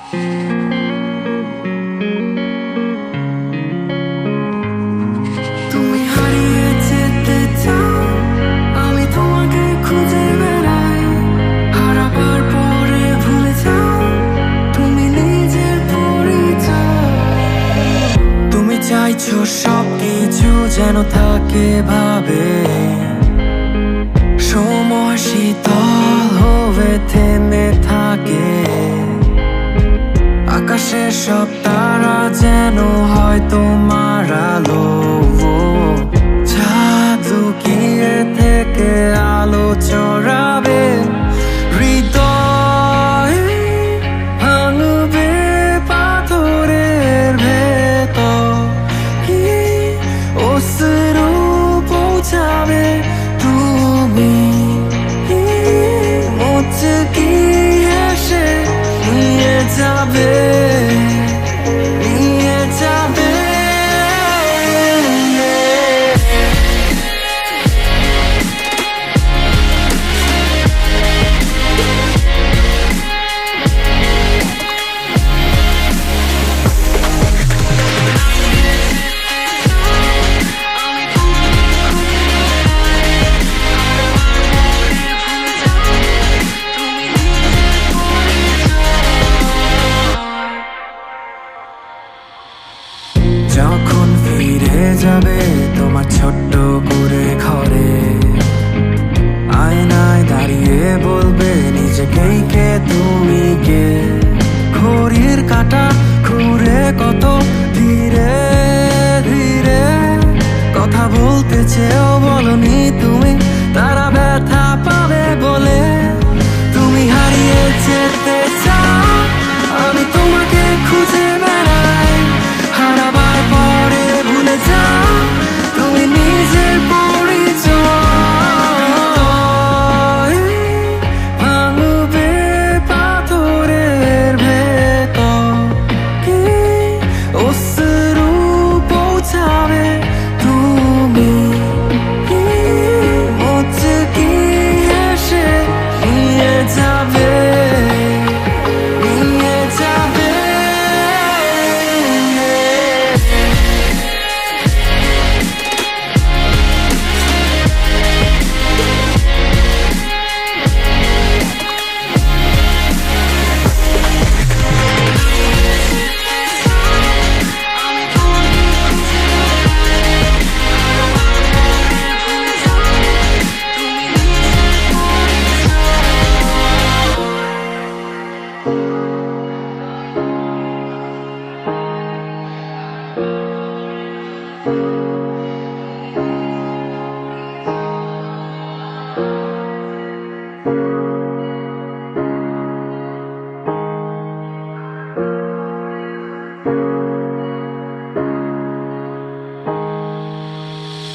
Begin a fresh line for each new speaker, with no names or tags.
তুমি হারিয়ে যেতে চাও, আমি তোমাকে খুঁজে বেড়াই। হারাবার পরে ভুলে যাও তুমি নিজের পরিচয়। তুমি চাইছো সবকিছু যেন থাকে ভাবে, সময় শীতল হয়ে থেমে থাকে। আকাশের সব তারা যেন হয় তোমার আলো, চাঁদ লুকিয়ে থেকে আলো ছড়াবে। হৃদয় ভাঙবে পাথরের ভেতর, কি অশ্রু পৌঁছাবে তুমি, মুচকি হেসে নিয়ে যাবে, নিয়ে যাবে। যখন ফিরে যাবে তোমার ছোট্ট করে ঘরে, আয়নায় দাঁড়িয়ে বলবে নিজেকেই কে তুমি কে। ঘড়ির কাঁটা ঘুরে কত ধীরে ধীরে, কথা বলতে চেয়েও বলনি তুমি, তারা ব্যথা পাবে বলে। তুমি হারিয়ে যেতে চাও, আমি তোমাকে খুঁজে বেড়াই। হারাবার পরে ভুলে যাও তুমি নিজের পরিচয়। ভাঙবে পাথরের ভেতর, কি অশ্রু পৌঁছাবে তুমি, মুচকি হেসে নিয়ে যাবে, নিয়ে যাবে।